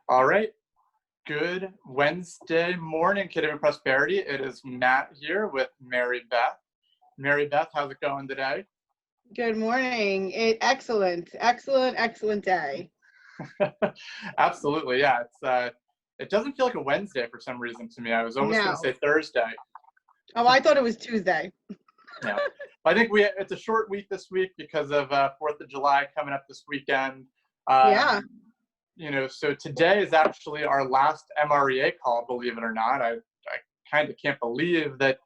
All right. Good Wednesday morning, Kid of Prosperity. It is Matt here with Mary Beth. Mary Beth, how's it going today? Good morning. Excellent day. Absolutely, yeah. It doesn't feel like a Wednesday for some reason to me. I was almost going to No. say Thursday. Oh, I thought it was Tuesday. Yeah, I think it's a short week this week because of 4th of July coming up this weekend. Yeah. So today is actually our last MREA call, believe it or not. I kind of can't believe that.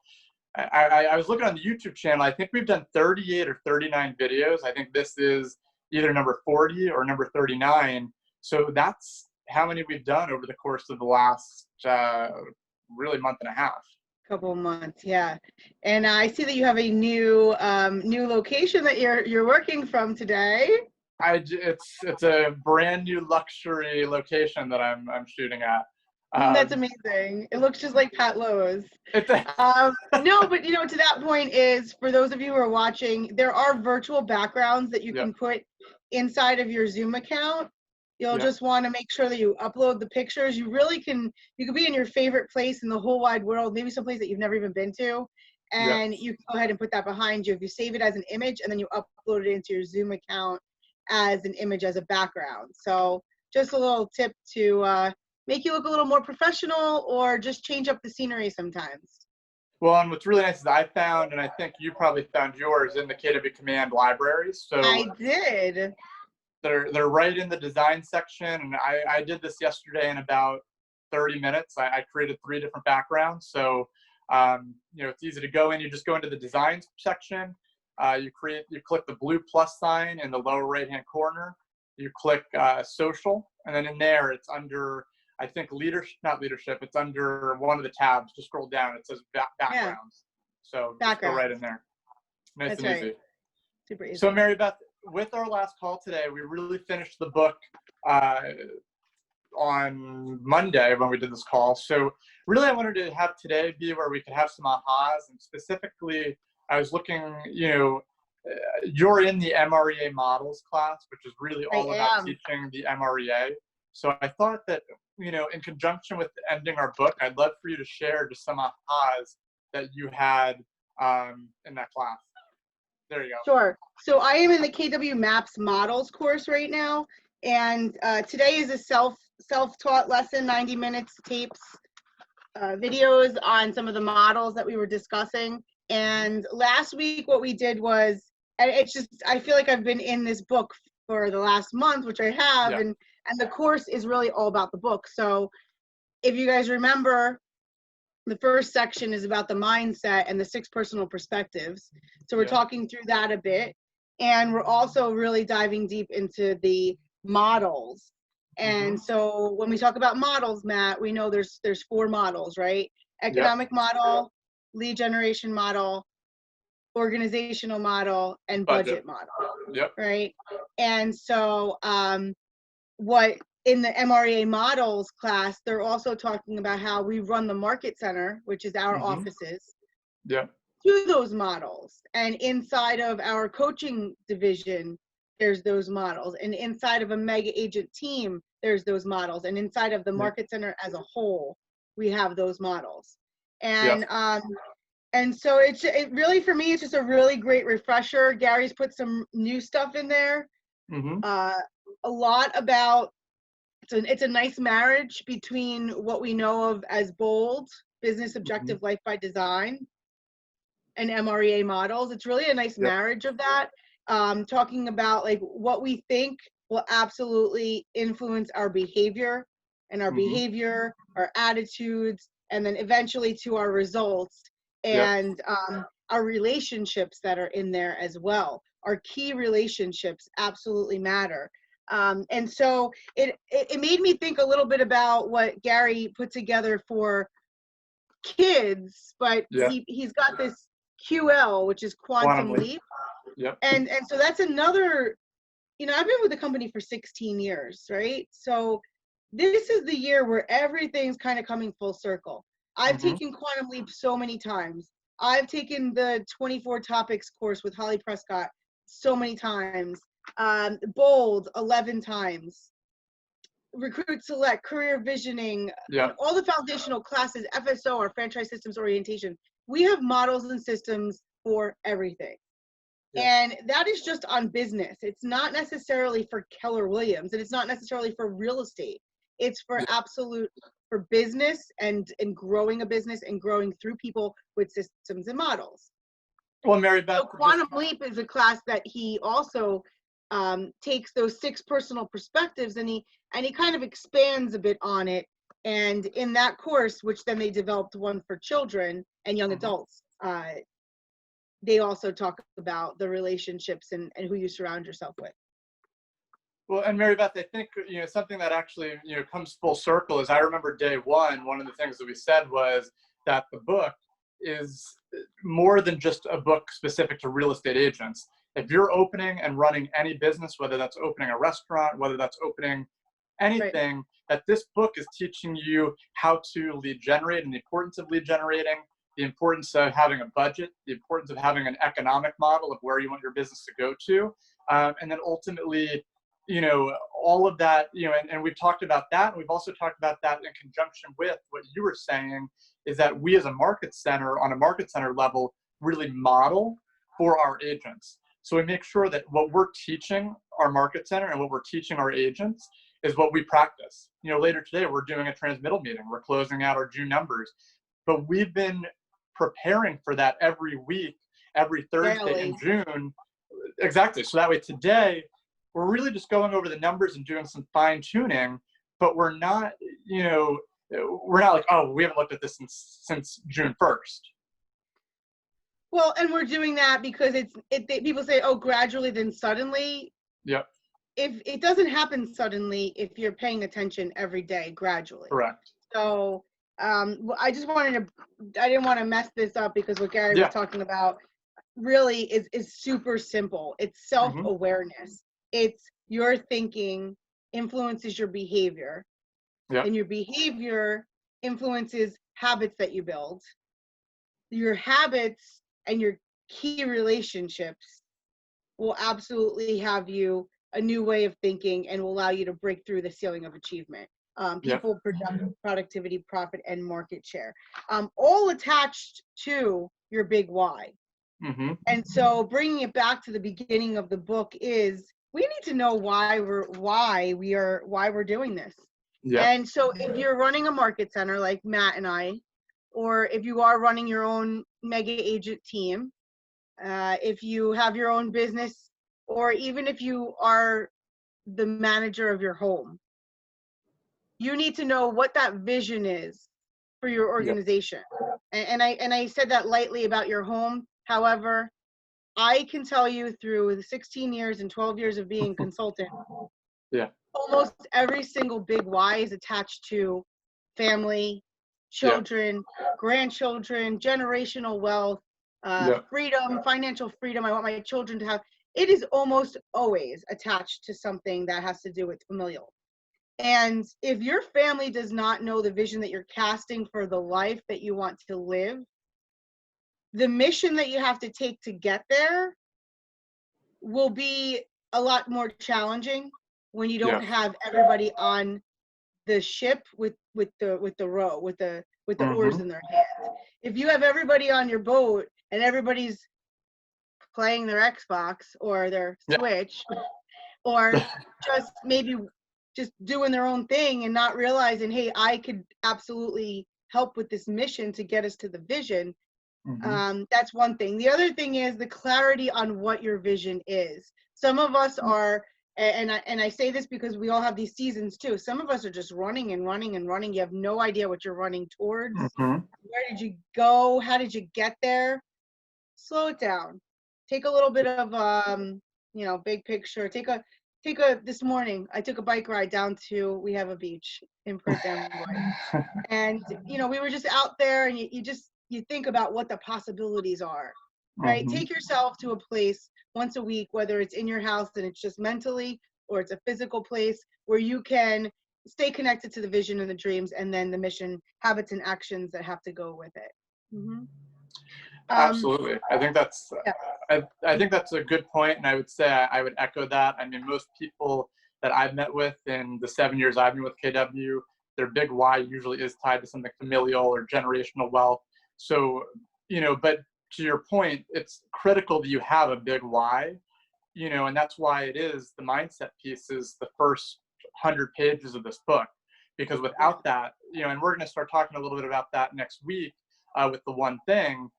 I was looking on the YouTube channel. I think we've done 38 or 39 videos. I think this is either number 40 or number 39. So that's how many we've done over the course of the last really month and a half. Couple months, yeah. And I see that you have a new location that you're working from today. It's a brand new luxury location that I'm shooting at. That's amazing. It looks just like Pat Lowe's. It's No, but to that point is, for those of you who are watching, there are virtual backgrounds that you can put inside of your Zoom account. You'll just want to make sure that you upload the pictures. You can be in your favorite place in the whole wide world, maybe some place that you've never even been to, and you can go ahead and put that behind you. If you save it as an image and then you upload it into your Zoom account as an image as a background. So just a little tip to make you look a little more professional, or just change up the scenery sometimes. Well, and what's really nice is I found, and I think you probably found yours, in the KW Command libraries. So I did. They're right in the design section, and I did this yesterday in about 30 minutes. I created 3 different backgrounds. So it's easy to go in. You just go into the design section. You click the blue plus sign in the lower right-hand corner. You click social, and then in there it's under, I think, not leadership. It's under one of the tabs. Just scroll down. It says backgrounds. So just go right in there. Nice and easy. Super easy. So Mary Beth, with our last call today, we really finished the book on Monday when we did this call. So really, I wanted to have today be where we could have some ahas, and specifically, I was looking, you're in the MREA models class, which is really all about teaching the MREA. So I thought that, in conjunction with ending our book, I'd love for you to share just some ahas that you had in that class. There you go. Sure. So I am in the KW Maps Models course right now, and today is a self-taught lesson, 90 minutes, tapes, videos on some of the models that we were discussing. And last week what we did was, and I feel like I've been in this book for the last month, which I have, and the course is really all about the book. So if you guys remember, the first section is about the mindset and the 6 personal perspectives. So we're talking through that a bit. And we're also really diving deep into the models. And so when we talk about models, Matt, we know there's 4 models, right? Economic model, lead generation model, organizational model, and budget model, right? And so what in the MREA models class, they're also talking about how we run the market center, which is our offices, through those models. And inside of our coaching division, there's those models. And inside of a mega agent team, there's those models. And inside of the market center as a whole, we have those models. And and so it really, for me, it's just a really great refresher. Gary's put some new stuff in there. A lot about, it's a nice marriage between what we know of as BOLD, Business Objective Life by Design, and MREA models. It's really a nice marriage of that. Talking about like what we think will absolutely influence our behavior, and our behavior, our attitudes, and then eventually to our results, and our relationships that are in there as well. Our key relationships absolutely matter. And so it made me think a little bit about what Gary put together for kids, but he's got this QL, which is Quantum Leap. And so that's another, I've been with the company for 16 years, right? So this is the year where everything's kind of coming full circle. I've taken Quantum Leap so many times. I've taken the 24 topics course with Holly Prescott so many times. BOLD 11 times. Recruit Select, career visioning, Yeah. all the foundational classes, FSO, our franchise systems orientation. We have models and systems for everything. Yeah. And that is just on business. It's not necessarily for Keller Williams, and it's not necessarily for real estate. It's for for business and growing a business and growing through people with systems and models. Well, Mary Beth, So Quantum Leap is a class that he also takes those 6 personal perspectives, and he kind of expands a bit on it. And in that course, which then they developed one for children and young adults, they also talk about the relationships and who you surround yourself with. Well, and Mary Beth, I think, something that actually, comes full circle is I remember day one of the things that we said was that the book is more than just a book specific to real estate agents. If you're opening and running any business, whether that's opening a restaurant, whether that's opening anything, that this book is teaching you how to lead generate and the importance of lead generating, the importance of having a budget, the importance of having an economic model of where you want your business to go to. And then ultimately, all of that, and we've talked about that. And we've also talked about that in conjunction with what you were saying, is that we as a market center, on a market center level, really model for our agents. So we make sure that what we're teaching our market center and what we're teaching our agents is what we practice. Later today, we're doing a transmittal meeting. We're closing out our June numbers. But we've been preparing for that every week, every Thursday in June. Exactly. So that way today, we're really just going over the numbers and doing some fine tuning, but we're not, we're not like, oh, we haven't looked at this since June 1st. Well, and we're doing that because people say, oh, gradually, then suddenly. Yep. If it doesn't happen suddenly, if you're paying attention every day, gradually. Correct. So I just I didn't want to mess this up because what Gary was talking about really is super simple. It's self-awareness. It's your thinking influences your behavior. Yep. And your behavior influences habits that you build. Your habits and your key relationships will absolutely have you a new way of thinking and will allow you to break through the ceiling of achievement. People, productivity, profit, and market share, all attached to your big why. Mm-hmm. And so bringing it back to the beginning of the book is we need to know why we're doing this. Yep. And so if you're running a market center like Matt and I, or if you are running your own mega agent team, if you have your own business, or even if you are the manager of your home, you need to know what that vision is for your organization. Yep. And I said that lightly about your home. However, I can tell you through the 16 years and 12 years of being a consultant, almost every single big why is attached to family, children, grandchildren, generational wealth, freedom, financial freedom. I want my children to have. It is almost always attached to something that has to do with familial. And if your family does not know the vision that you're casting for the life that you want to live, the mission that you have to take to get there will be a lot more challenging when you don't have everybody on the ship with the oars in their hands. If you have everybody on your boat and everybody's playing their Xbox or their Switch, or just maybe just doing their own thing and not realizing, hey, I could absolutely help with this mission to get us to the vision. Mm-hmm. That's one thing. The other thing is the clarity on what your vision is. Some of us are, and I say this because we all have these seasons too. Some of us are just running and running and running. You have no idea what you're running towards. Mm-hmm. Where did you go? How did you get there? Slow it down. Take a little bit of, big picture. This morning, I took a bike ride down to, we have a beach in Perth Amboy. And, we were just out there and you think about what the possibilities are, right? Mm-hmm. Take yourself to a place once a week, whether it's in your house and it's just mentally, or it's a physical place where you can stay connected to the vision and the dreams and then the mission, habits and actions that have to go with it. Mm-hmm. Absolutely. I think that's I think that's a good point, and I would say I would echo that. I mean, most people that I've met with in the 7 years I've been with KW, their big why usually is tied to something familial or generational wealth. So, but to your point, it's critical that you have a big why, and that's why it is the mindset piece is the first 100 pages of this book, because without that, and we're going to start talking a little bit about that next week with the one thing,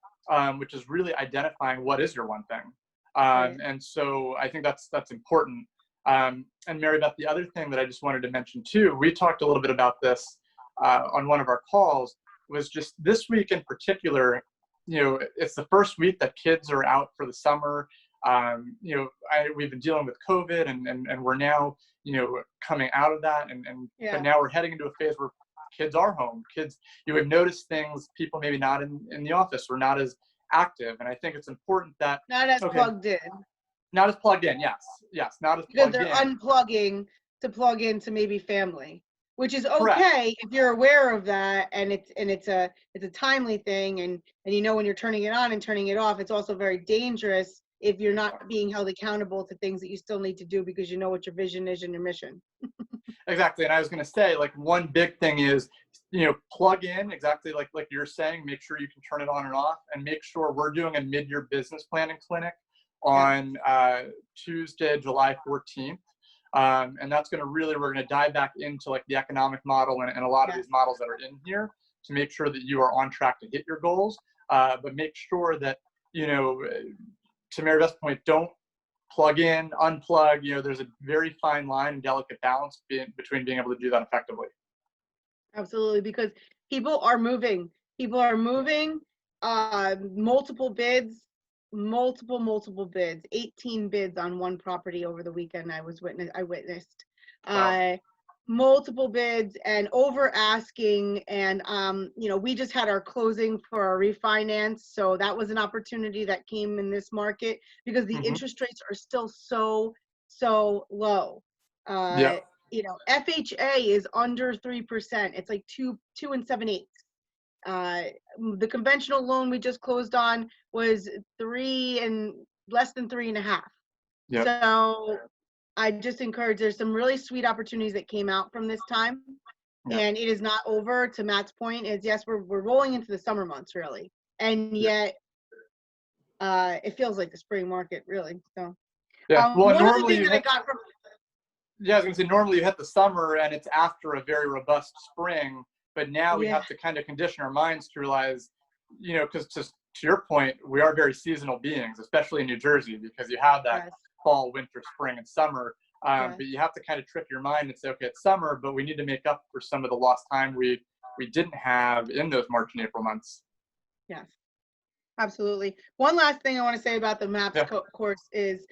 which is really identifying what is your one thing. And so I think that's important. And Mary Beth, the other thing that I just wanted to mention too, we talked a little bit about this on one of our calls, was just this week in particular, it's the first week that kids are out for the summer. We've been dealing with COVID and we're now, coming out of that but now we're heading into a phase where kids are home. Kids, you would notice things, people maybe not in the office or not as active. And I think it's important that not as plugged in. Not as plugged in, yes, not as because plugged in. Because they're unplugging to plug into maybe family, which is okay. Correct. If you're aware of that and it's a timely thing and when you're turning it on and turning it off. It's also very dangerous if you're not being held accountable to things that you still need to do because you know what your vision is and your mission. Exactly. And I was going to say, like, one big thing is, plug in exactly like you're saying, make sure you can turn it on and off, and make sure we're doing a mid-year business planning clinic on Tuesday, July 14th. And that's we're going to dive back into like the economic model and a lot of these models that are in here to make sure that you are on track to hit your goals. But make sure that, to Mary Beth's point, don't plug in, unplug. There's a very fine line and delicate balance between being able to do that effectively. Absolutely, because people are moving. Multiple bids, multiple bids, 18 bids on one property over the weekend. I witnessed. Wow. Multiple bids and over asking, and we just had our closing for our refinance, so that was an opportunity that came in this market because the interest rates are still so low. FHA is under 3%. It's like 2 7/8. The conventional loan we just closed on was 3 and less than 3.5. Yep. So I just encourage, there's some really sweet opportunities that came out from this time. Yep. And it is not over. To Matt's point is, yes, we're rolling into the summer months really. And yet it feels like the spring market really. So yeah. Well, one other thing that I got from I was gonna say, normally you hit the summer and it's after a very robust spring, but now we have to kind of condition our minds to realize, because to your point, we are very seasonal beings, especially in New Jersey, because you have that fall, winter, spring, and summer. But you have to kind of trick your mind and say, okay, it's summer, but we need to make up for some of the lost time we didn't have in those March and April months. Yes, absolutely. One last thing I want to say about the MAPS course is,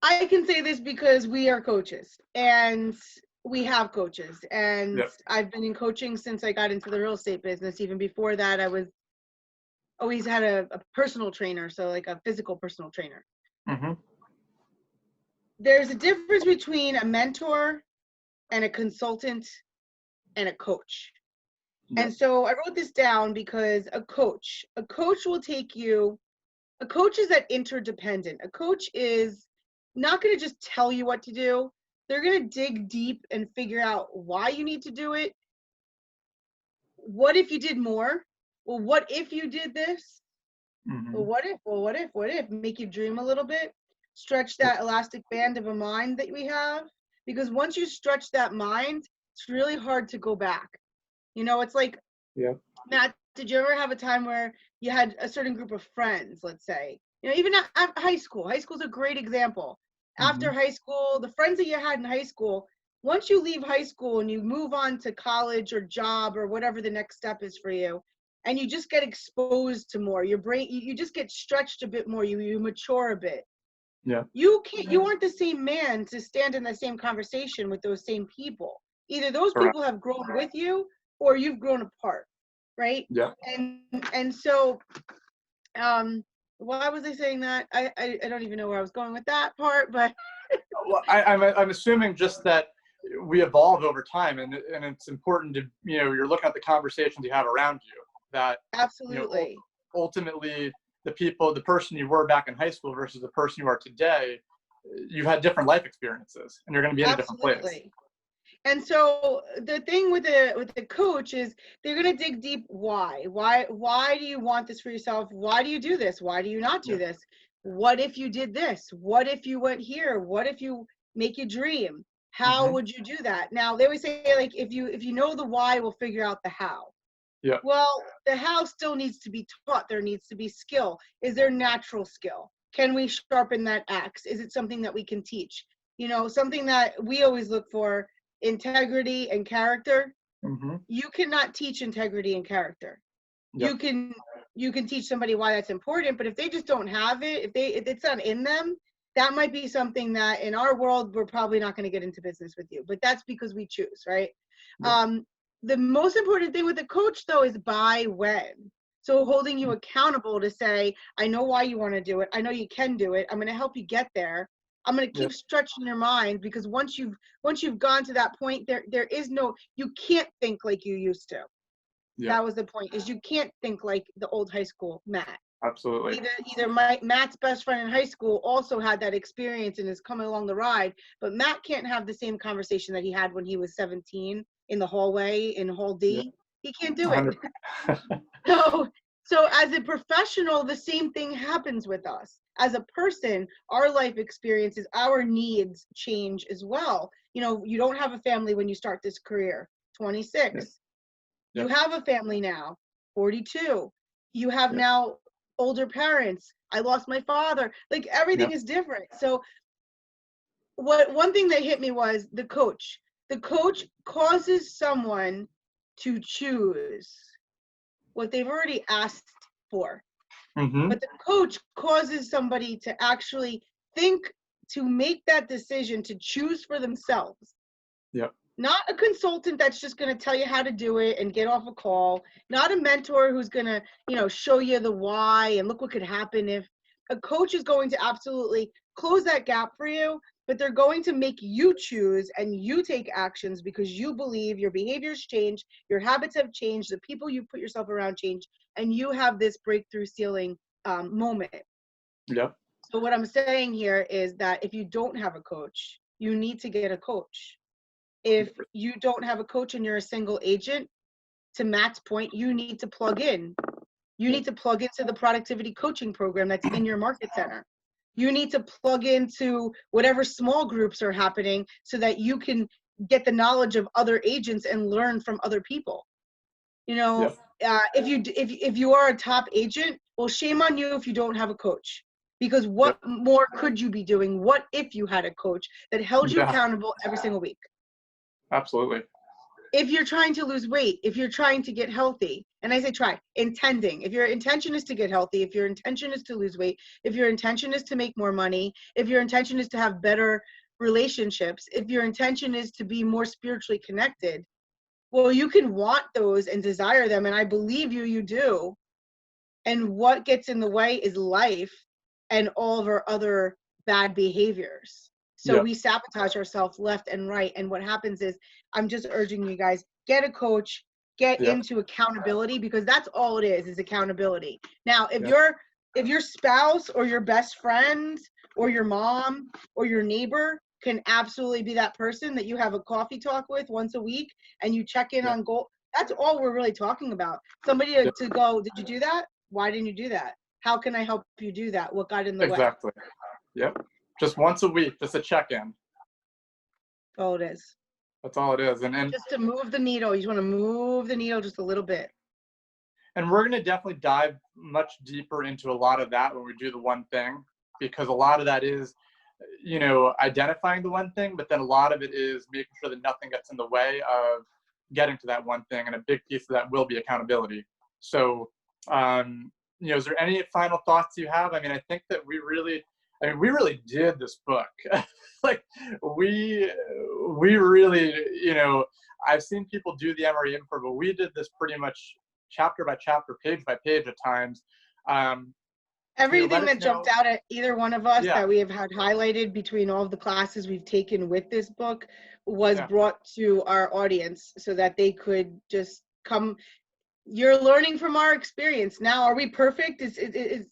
I can say this because we are coaches and we have coaches, and I've been in coaching since I got into the real estate business. Even before that, I was always had a personal trainer, so like a physical personal trainer. Mm-hmm. There's a difference between a mentor and a consultant and a coach. And so I wrote this down because a coach will take you, a coach is that interdependent. A coach is not going to just tell you what to do. They're going to dig deep and figure out why you need to do it. What if you did more? Well, what if you did this? Mm-hmm. Well, what if? Make you dream a little bit. Stretch that elastic band of a mind that we have. Because once you stretch that mind, it's really hard to go back. It's like, Matt, did you ever have a time where you had a certain group of friends, let's say? Even at high school. High school is a great example. After high school, the friends that you had in high school, once you leave high school and you move on to college or job or whatever the next step is for you, and you just get exposed to more, your brain, you just get stretched a bit more, you mature a bit. Yeah. You aren't the same man to stand in the same conversation with those same people. Either those people have grown with you or you've grown apart, right? Yeah. And so, why was I saying that? I don't even know where I was going with that part, but. Well, I'm assuming just that we evolve over time, and it's important to, you're looking at the conversations you have around you, that absolutely, ultimately the person you were back in high school versus the person you are today, you've had different life experiences and you're going to be in a different place. Absolutely. And so the thing with the coach is they're going to dig deep. Why do you want this for yourself? Why do you do this? Why do you not do this? What if you did this? What if you went here? What if you make a dream? How would you do that? Now, they always say, like, if you know the why, we'll figure out the how. Yeah. Well, the how still needs to be taught. There needs to be skill. Is there natural skill? Can we sharpen that axe? Is it something that we can teach? You know, something that we always look for, integrity and character. You cannot teach integrity and character. Yep. You can teach somebody why that's important, but if they just don't have it, if it's not in them, that might be something that in our world we're probably not going to get into business with you. But that's because we choose, right? Yep. The most important thing with a coach, though, is by when. So holding you accountable to say, I know why you want to do it. I know you can do it. I'm going to help you get there. I'm going to keep stretching your mind, because once you've gone to that point, there is no, you can't think like you used to. That was the point, is you can't think like the old high school Matt. Absolutely. Either Matt's best friend in high school also had that experience and is coming along the ride, but Matt can't have the same conversation that he had when he was 17 in the hallway in Hall D. He can't do it. So as a professional, the same thing happens with us. As a person, our life experiences, our needs change as well. You know, you don't have a family when you start this career, 26. You have a family now, 42. You have now older parents. I lost my father. Like, everything is different. So one thing that hit me was the coach. The coach causes someone to choose what they've already asked for. But the coach causes somebody to actually think, to make that decision, to choose for themselves. Not a consultant that's just going to tell you how to do it and get off a call. Not a mentor who's going to, show you the why and look what could happen if. A coach is going to absolutely close that gap for you, but they're going to make you choose and you take actions because you believe your behaviors change, your habits have changed, the people you put yourself around change, and you have this breakthrough ceiling moment. So what I'm saying here is that if you don't have a coach, you need to get a coach. If you don't have a coach and you're a single agent, to Matt's point, you need to plug in. You need to plug into the productivity coaching program that's in your market center. You need to plug into whatever small groups are happening so that you can get the knowledge of other agents and learn from other people. If you are a top agent, well, shame on you if you don't have a coach. Because what more could you be doing? What if you had a coach that held you accountable every single week? Absolutely. If you're trying to lose weight, if you're trying to get healthy, and I say try, intending. If your intention is to get healthy, if your intention is to lose weight, if your intention is to make more money, if your intention is to have better relationships, if your intention is to be more spiritually connected, well, you can want those and desire them, and I believe you do. And what gets in the way is life and all of our other bad behaviors. So we sabotage ourselves left and right. And what happens is, I'm just urging you guys, get a coach, get into accountability, because that's all it is accountability. Now, if your spouse or your best friend or your mom or your neighbor can absolutely be that person that you have a coffee talk with once a week and you check in on goal, that's all we're really talking about. Somebody to go, did you do that? Why didn't you do that? How can I help you do that? What got in the way? Exactly. Yep. Just once a week, just a check-in. All it is. That's all it is. And just to move the needle. You just want to move the needle just a little bit. And we're going to definitely dive much deeper into a lot of that when we do the one thing, because a lot of that is, identifying the one thing, but then a lot of it is making sure that nothing gets in the way of getting to that one thing. And a big piece of that will be accountability. So, is there any final thoughts you have? I mean, I think that we really did this book. Like we really, I've seen people do the Mrea info, but we did this pretty much chapter by chapter, page by page at times. Everything that jumped out at either one of us that we have had highlighted between all of the classes we've taken with this book was brought to our audience so that they could just come. you're learning from our experience. Now, are we perfect?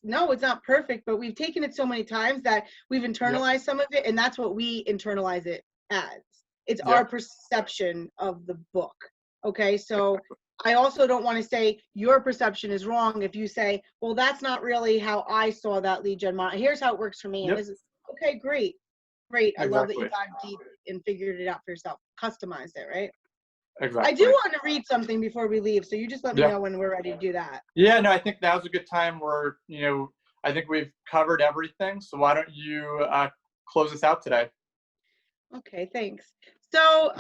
No, it's not perfect, but we've taken it so many times that we've internalized Yep. some of it, and that's what we internalize it as. It's our Yep. perception of the book. Okay, so Exactly. I also don't want to say your perception is wrong if you say, well, that's not really how I saw that lead gen model. Here's how it works for me, and Yep. this is okay. Great, great. I love that you Exactly. dived deep and figured it out for yourself, customized it, right? I do Exactly. want to read something before we leave, so you just let me Yeah. know when we're ready to do that. Yeah. No, I think now's a good time where, I think we've covered everything. So why don't you close us out today? Okay, thanks. So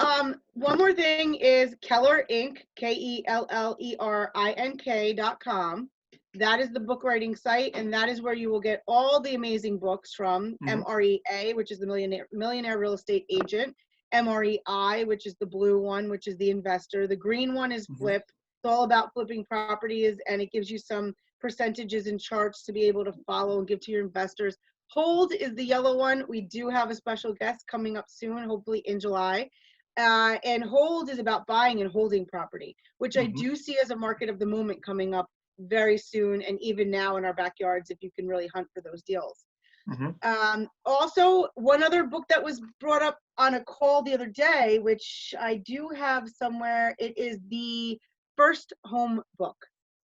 one more thing is Keller Inc., KELLERINK.com. That is the book writing site, and that is where you will get all the amazing books from. Mm-hmm. MREA, which is the millionaire real estate agent. MREI, which is the blue one, which is the investor. The green one is Mm-hmm. flip. It's all about flipping properties, and it gives you some percentages and charts to be able to follow and give to your investors. Hold is the yellow one. We do have a special guest coming up soon, hopefully in July. And Hold is about buying and holding property, which I Mm-hmm. do see as a market of the moment coming up very soon, and even now in our backyards if you can really hunt for those deals. Mm-hmm. Also, one other book that was brought up on a call the other day, which I do have somewhere, it is the First Home book.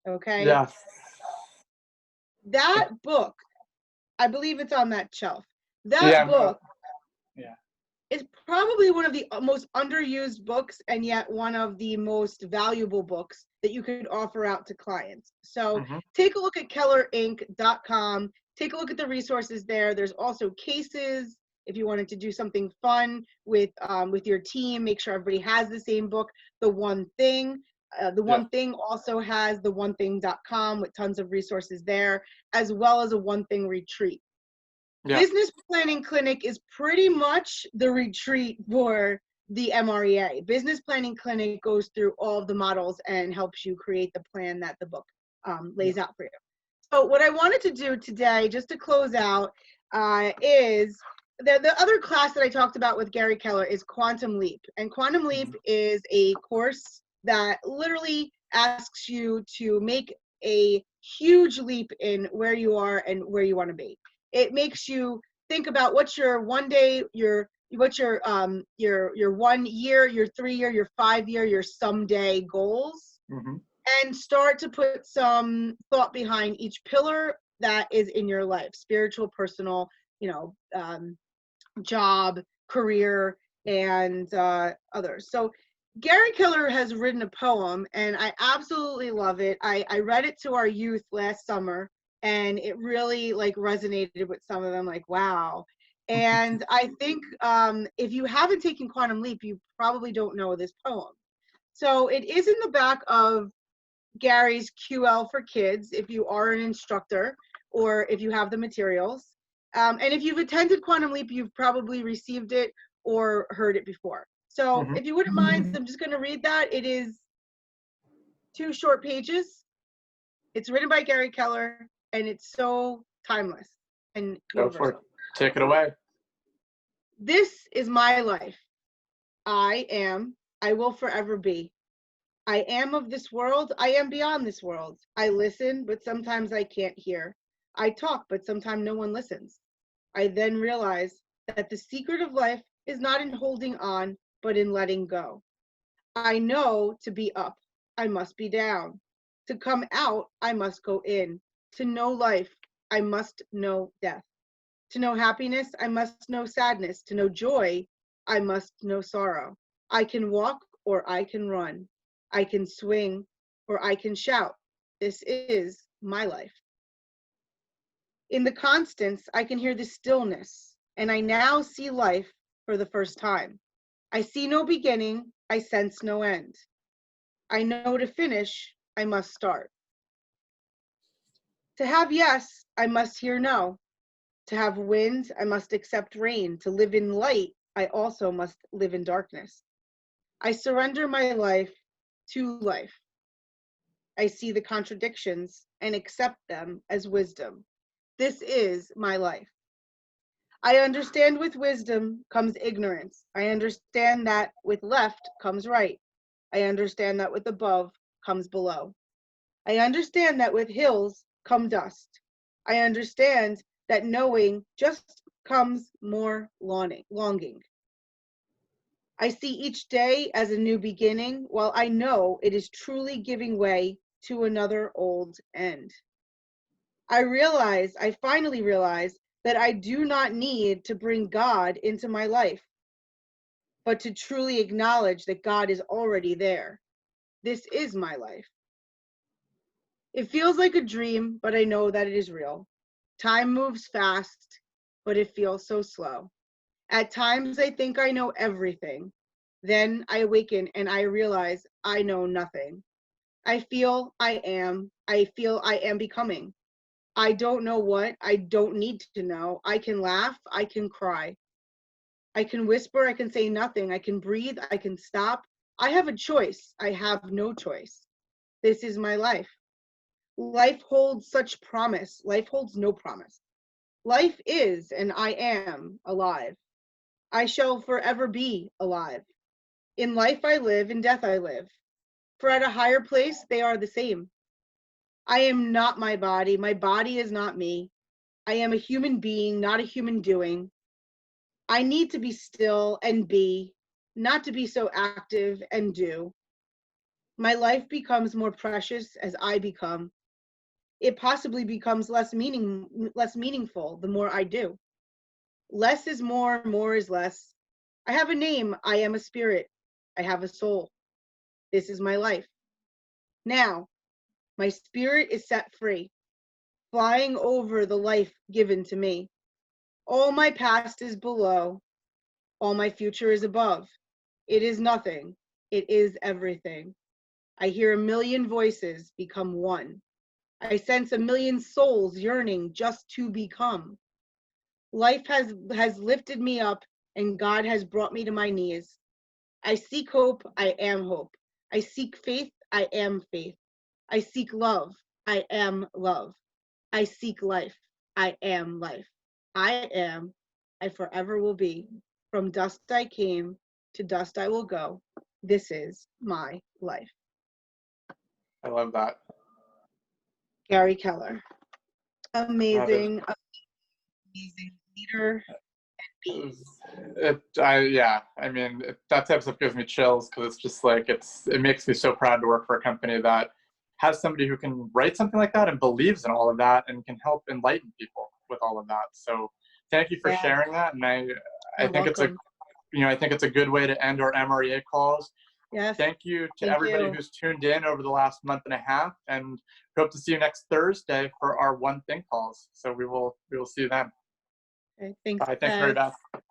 Okay. Yes. That book, I believe it's on that shelf. Yeah. That book Yeah. is probably one of the most underused books, and yet one of the most valuable books that you could offer out to clients. So Mm-hmm. take a look at kellerinc.com. Take a look at the resources there. There's also cases if you wanted to do something fun with your team. Make sure everybody has the same book. The One Thing. The Yeah. One Thing also has the onething.com with tons of resources there, as well as a One Thing retreat. Yeah. Business Planning Clinic is pretty much the retreat for the MREA. Business Planning Clinic goes through all of the models and helps you create the plan that the book Yeah. lays out for you. So what I wanted to do today, just to close out, is the other class that I talked about with Gary Keller is Quantum Leap. And Quantum Leap is a course that literally asks you to make a huge leap in where you are and where you want to be. It makes you think about what's your 1 day, what's your 1 year, your 3 year, your 5 year, your someday goals, Mm-hmm. and start to put some thought behind each pillar that is in your life: spiritual, personal, job, career, and others. So Gary Keller has written a poem, and I absolutely love it. I read it to our youth last summer, and it really like resonated with some of them, like, wow. And I think if you haven't taken Quantum Leap, you probably don't know this poem. So it is in the back of Gary's QL for Kids if you are an instructor or if you have the materials. And if you've attended Quantum Leap, you've probably received it or heard it before. So Mm-hmm. if you wouldn't mind, I'm just going to read that. It is 2 short pages. It's written by Gary Keller, and it's so timeless and Go for it. universal. Take it away. This is my life. I am, I will forever be. I am of this world, I am beyond this world. I listen, but sometimes I can't hear. I talk, but sometimes no one listens. I then realize that the secret of life is not in holding on, but in letting go. I know to be up, I must be down. To come out, I must go in. To know life, I must know death. To know happiness, I must know sadness. To know joy, I must know sorrow. I can walk or I can run. I can swing or I can shout. This is my life. In the constants, I can hear the stillness, and I now see life for the first time. I see no beginning, I sense no end. I know to finish, I must start. To have yes, I must hear no. To have wind, I must accept rain. To live in light, I also must live in darkness. I surrender my life to life. I see the contradictions and accept them as wisdom. This is my life. I understand with wisdom comes ignorance. I understand that with left comes right. I understand that with above comes below. I understand that with hills come dust. I understand that knowing just comes more longing. I see each day as a new beginning, while I know it is truly giving way to another old end. I finally realize that I do not need to bring God into my life, but to truly acknowledge that God is already there. This is my life. It feels like a dream, but I know that it is real. Time moves fast, but it feels so slow. At times, I think I know everything. Then I awaken and I realize I know nothing. I feel I am becoming. I don't know what, I don't need to know. I can laugh, I can cry. I can whisper, I can say nothing. I can breathe, I can stop. I have a choice. I have no choice. This is my life. Life holds such promise. Life holds no promise. Life is, and I am alive. I shall forever be alive. In life I live, in death I live. For at a higher place they are the same. I am not my body. My body is not me. I am a human being, not a human doing. I need to be still and be, not to be so active and do. My life becomes more precious as I become. It possibly becomes less meaningful the more I do. Less is more is less. I have a name, I am a spirit. I have a soul. This is my life. Now, my spirit is set free, flying over the life given to me. All my past is below, all my future is above. It is nothing, it is everything. I hear a million voices become one. I sense a million souls yearning just to become. Life has lifted me up and God has brought me to my knees. I seek hope, I am hope. I seek faith, I am faith. I seek love, I am love. I seek life, I am life. I am, I forever will be. From dust I came, to dust I will go. This is my life. I love that. Gary Keller. That is, Amazing, amazing leader. yeah. I mean, that type of stuff gives me chills because it's just like it makes me so proud to work for a company that has somebody who can write something like that and believes in all of that and can help enlighten people with all of that. So thank you for Yeah, sharing that. And I you're think it's a welcome. I think it's a good way to end our MREA calls. Yes, Thank you to thank everybody you. who's tuned in over the last month and a half, and hope to see you next Thursday for our One Thing calls. So we will see you then. Okay, thanks, Bye. Thanks, Mary guys. Beth.